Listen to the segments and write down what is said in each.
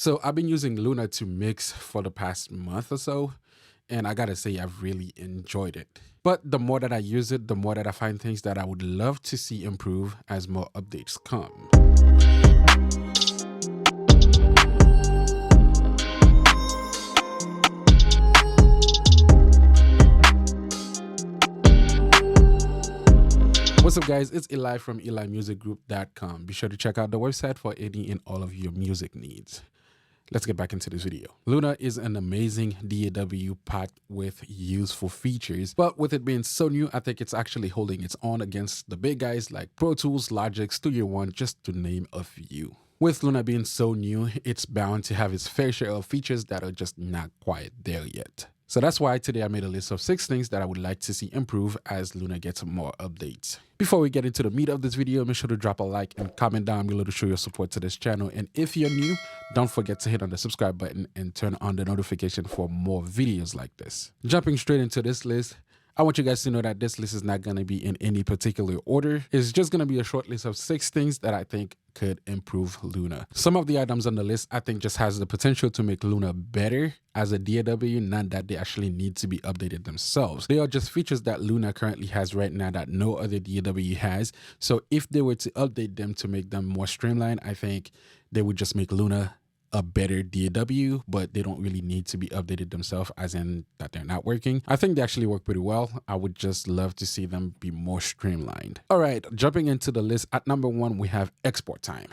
So I've been using Luna to mix for the past month or so, and I gotta say I've really enjoyed it. But the more that I use it, the more that I find things that I would love to see improve as more updates come. What's up, guys? It's Eli from EliMusicGroup.com. Be sure to check out the website for any and all of your music needs. Let's get back into this video. Luna is an amazing DAW packed with useful features, but with it being so new, I think it's actually holding its own against the big guys like Pro Tools, Logic, Studio One, just to name a few. With Luna being so new, it's bound to have its fair share of features that are just not quite there yet. So that's why today I made a list of 6 things that I would like to see improve as Luna gets more updates. Before we get into the meat of this video, make sure to drop a like and comment down below to show your support to this channel. And if you're new, don't forget to hit on the subscribe button and turn on the notification for more videos like this. Jumping straight into this list, I want you guys to know that this list is not going to be in any particular order. It's just going to be a short list of 6 things that I think could improve Luna. Some of the items on the list I think just has the potential to make Luna better as a DAW, not that they actually need to be updated themselves. They are just features that Luna currently has right now that no other DAW has. So if they were to update them to make them more streamlined, I think they would just make Luna a better DAW, but they don't really need to be updated themselves, as in that they're not working. I think they actually work pretty well. I would just love to see them be more streamlined. All right, jumping into the list, at number 1, we have export time.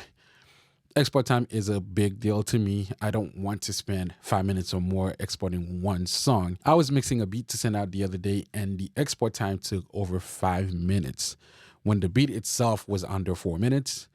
Export time is a big deal to me. I don't want to spend 5 minutes or more exporting one song. I was mixing a beat to send out the other day, and the export time took over 5 minutes. When the beat itself was under 4 minutes,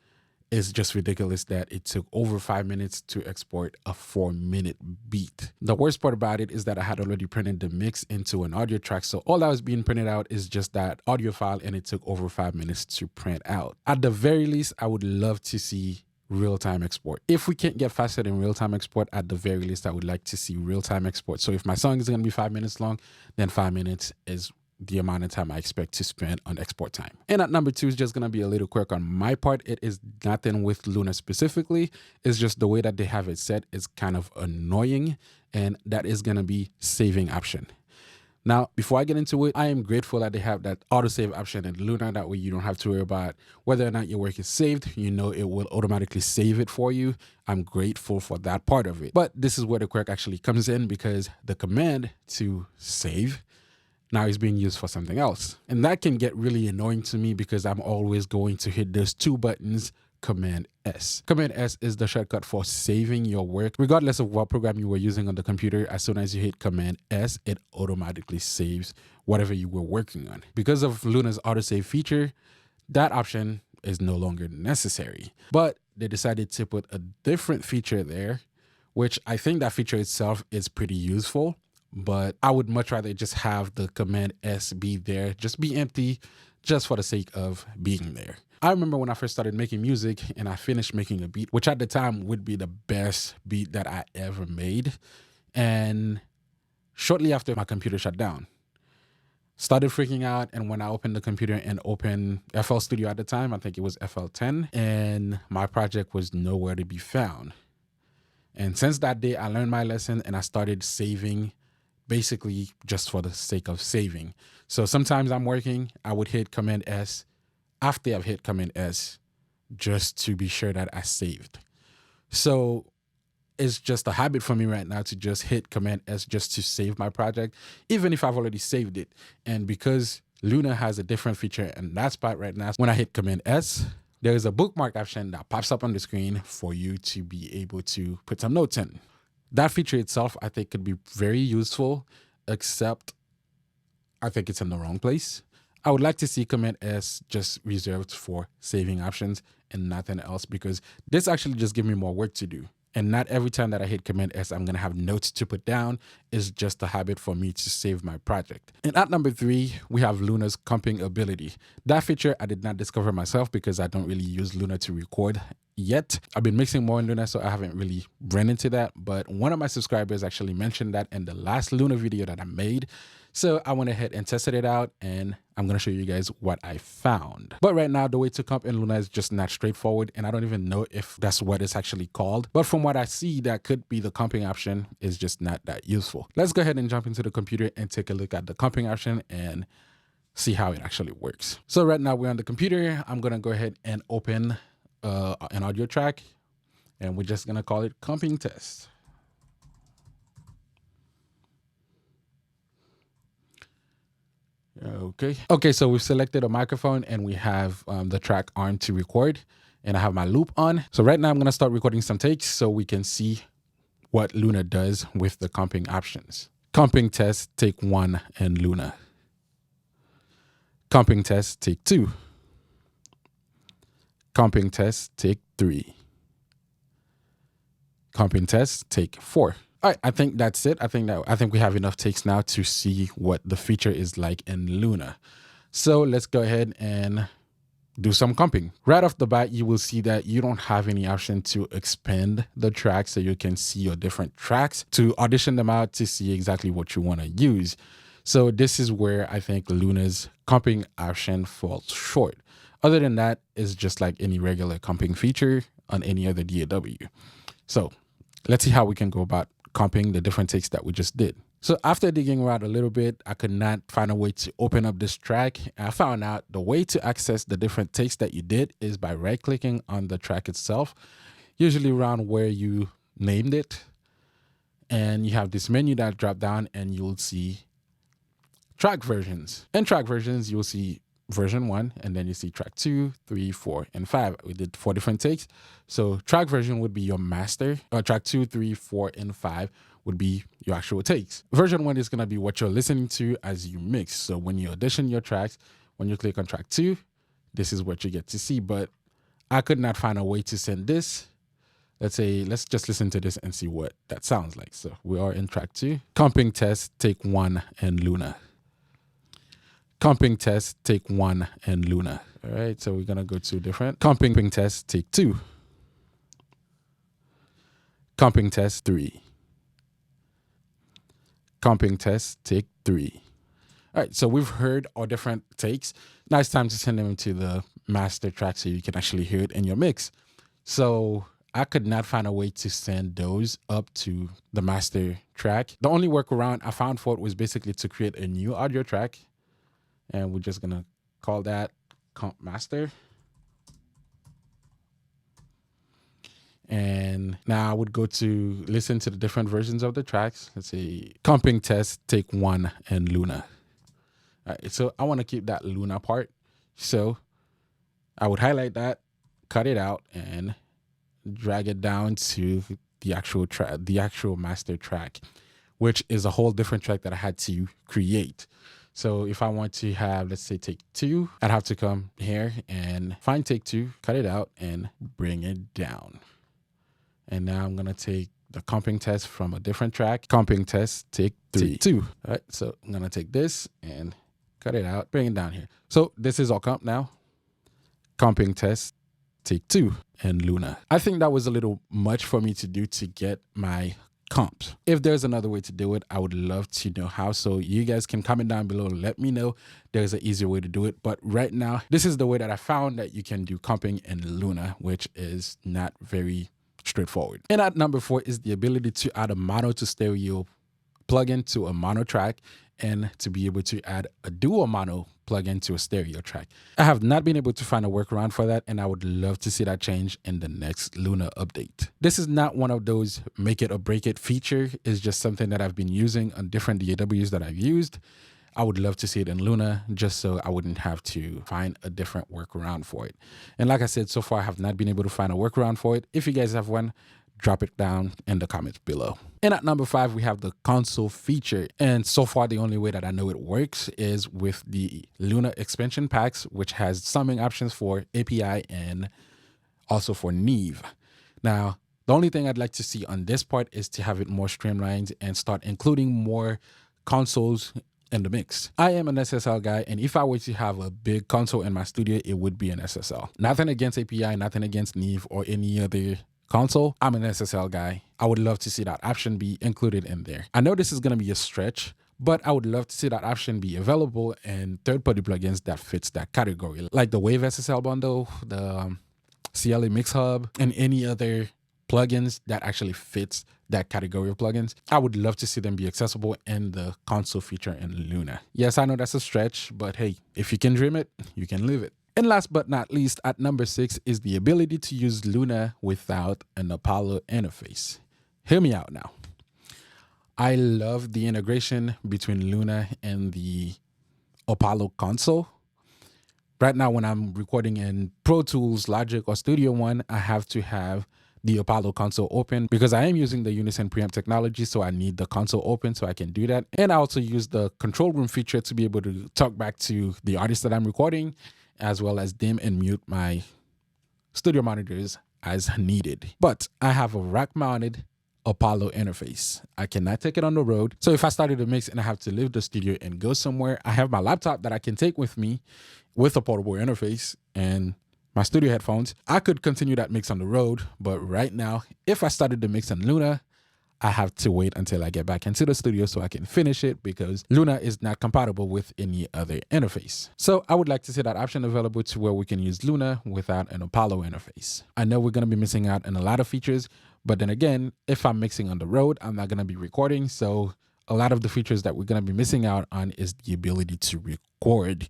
it's just ridiculous that it took over 5 minutes to export a 4-minute beat. The worst part about it is that I had already printed the mix into an audio track, so all that was being printed out is just that audio file, and it took over 5 minutes to print out. At the very least, I would love to see real-time export. If we can't get faster than real-time export, at the very least, I would like to see real-time export. So if my song is going to be 5 minutes long, then 5 minutes is the amount of time I expect to spend on export time. And at number 2 is just going to be a little quirk on my part. It is nothing with Luna specifically. It's just the way that they have it set is kind of annoying, and that is going to be saving option. Now, before I get into it, I am grateful that they have that autosave option in Luna. That way you don't have to worry about whether or not your work is saved. You know, it will automatically save it for you. I'm grateful for that part of it. But this is where the quirk actually comes in, because the command to save now is being used for something else. And that can get really annoying to me, because I'm always going to hit those 2 buttons, Command S. Command S is the shortcut for saving your work. Regardless of what program you were using on the computer, as soon as you hit Command S, it automatically saves whatever you were working on. Because of Luna's autosave feature, that option is no longer necessary. But they decided to put a different feature there, which I think that feature itself is pretty useful. But I would much rather just have the Command S be there, just be empty, just for the sake of being there. I remember when I first started making music and I finished making a beat, which at the time would be the best beat that I ever made. And shortly after, my computer shut down. Started freaking out, and when I opened the computer and opened FL Studio at the time, I think it was FL10, and my project was nowhere to be found. And since that day, I learned my lesson and I started saving, basically just for the sake of saving. So sometimes I'm working, I would hit Command S after I've hit Command S, just to be sure that I saved. So it's just a habit for me right now to just hit Command S just to save my project, even if I've already saved it. And because Luna has a different feature in that spot right now, when I hit Command S, there is a bookmark option that pops up on the screen for you to be able to put some notes in. That feature itself, I think, could be very useful, except I think it's in the wrong place. I would like to see Command S just reserved for saving options and nothing else, because this actually just gives me more work to do. And not every time that I hit Command S, I'm going to have notes to put down. It's just a habit for me to save my project. And at number 3, we have Luna's comping ability. That feature I did not discover myself, because I don't really use Luna to record yet. I've been mixing more in Luna, so I haven't really run into that. But one of my subscribers actually mentioned that in the last Luna video that I made. So I went ahead and tested it out, and I'm going to show you guys what I found. But right now, the way to comp in Luna is just not straightforward, and I don't even know if that's what it's actually called. But from what I see, that could be the comping option, is just not that useful. Let's go ahead and jump into the computer and take a look at the comping option and see how it actually works. So right now we're on the computer. I'm going to go ahead and open an audio track, and we're just going to call it comping test. Okay, so we've selected a microphone and we have the track on to record, and I have my loop on. So right now I'm going to start recording some takes so we can see what Luna does with the comping options. Comping test, take 1 and Luna. Comping test, take 2. Comping test, take 3. Comping test, take 4. All right, I think that's it. I think we have enough takes now to see what the feature is like in Luna. So let's go ahead and do some comping. Right off the bat, you will see that you don't have any option to expand the track so you can see your different tracks, to audition them out to see exactly what you want to use. So this is where I think Luna's comping option falls short. Other than that, it's just like any regular comping feature on any other DAW. So let's see how we can go about comping the different takes that we just did. So after digging around a little bit, I could not find a way to open up this track. I found out the way to access the different takes that you did is by right-clicking on the track itself, usually around where you named it. And you have this menu that drop down and you'll see track versions. In track versions, you'll see version 1, and then you see track 2, 3, 4, and 5. We did 4 different takes. So track version would be your master, or track 2, 3, 4, and 5 would be your actual takes. Version 1 is going to be what you're listening to as you mix. So when you audition your tracks, when you click on track 2, this is what you get to see. But I could not find a way to send this. Let's just listen to this and see what that sounds like. So we are in track 2. Comping test, take 1 and Luna. Comping test, take 1 and Luna. All right, so we're gonna go to different. Comping test, take 2. Comping test, 3. Comping test, take 3. All right, so we've heard our different takes. Now it's time to send them to the master track so you can actually hear it in your mix. So I could not find a way to send those up to the master track. The only workaround I found for it was basically to create a new audio track. And we're just going to call that comp master. And now I would go to listen to the different versions of the tracks. Let's say comping test, take 1 and Luna. All right, so I want to keep that Luna part. So I would highlight that, cut it out, and drag it down to the actual track, the actual master track, which is a whole different track that I had to create. So if I want to have, let's say, take 2, I'd have to come here and find take 2, cut it out, and bring it down. And now I'm going to take the comping test from a different track. Comping test, take 3, 2. All right, so I'm going to take this and cut it out, bring it down here. So this is all comp now. Comping test, take 2, and Luna. I think that was a little much for me to do to get my comps. If there's another way to do it, I would love to know how. So you guys can comment down below, let me know there's an easier way to do it. But right now, this is the way that I found that you can do comping in Luna, which is not very straightforward. And at number 4 is the ability to add a mono to stereo plugin to a mono track, and to be able to add a dual mono plugin to a stereo track. I have not been able to find a workaround for that, and I would love to see that change in the next Luna update. This is not one of those make it or break it feature. It's just something that I've been using on different DAWs that I've used. I would love to see it in Luna just so I wouldn't have to find a different workaround for it. And like I said, so far I have not been able to find a workaround for it. If you guys have one, drop it down in the comments below. And at number 5, we have the console feature. And so far, the only way that I know it works is with the Luna expansion packs, which has summing options for API and also for Neve. Now, the only thing I'd like to see on this part is to have it more streamlined and start including more consoles in the mix. I am an SSL guy, and if I were to have a big console in my studio, it would be an SSL. Nothing against API, nothing against Neve or any other console. I'm an SSL guy. I would love to see that option be included in there. I know this is going to be a stretch, but I would love to see that option be available in third-party plugins that fits that category, like the Wave SSL bundle, the CLA Mix Hub, and any other plugins that actually fits that category of plugins. I would love to see them be accessible in the console feature in Luna. Yes, I know that's a stretch, but hey, if you can dream it, you can live it. And last but not least, at number 6 is the ability to use Luna without an Apollo interface. Hear me out now. I love the integration between Luna and the Apollo console. Right now, when I'm recording in Pro Tools, Logic, or Studio One, I have to have the Apollo console open because I am using the Unison preamp technology, so I need the console open so I can do that. And I also use the control room feature to be able to talk back to the artist that I'm recording, as well as dim and mute my studio monitors as needed. But I have a rack-mounted Apollo interface. I cannot take it on the road. So if I started a mix and I have to leave the studio and go somewhere, I have my laptop that I can take with me with a portable interface and my studio headphones. I could continue that mix on the road, but right now, if I started the mix on Luna, I have to wait until I get back into the studio so I can finish it because Luna is not compatible with any other interface. So I would like to see that option available to where we can use Luna without an Apollo interface. I know we're going to be missing out on a lot of features, but then again, if I'm mixing on the road, I'm not going to be recording. So a lot of the features that we're going to be missing out on is the ability to record,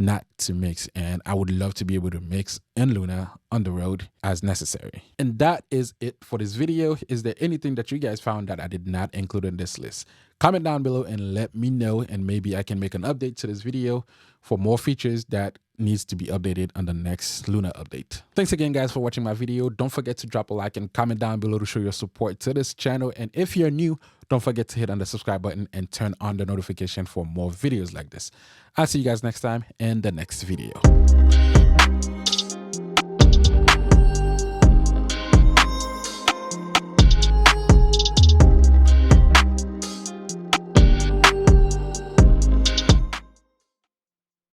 not to mix. And I would love to be able to mix in Luna on the road as necessary. And that is it for this video. Is there anything that you guys found that I did not include in this list? Comment down below and let me know, and maybe I can make an update to this video for more features that needs to be updated on the next Luna update. Thanks again, guys, for watching my video. Don't forget to drop a like and comment down below to show your support to this channel. And if you're new, don't forget to hit on the subscribe button and turn on the notification for more videos like this. I'll see you guys next time in the next video.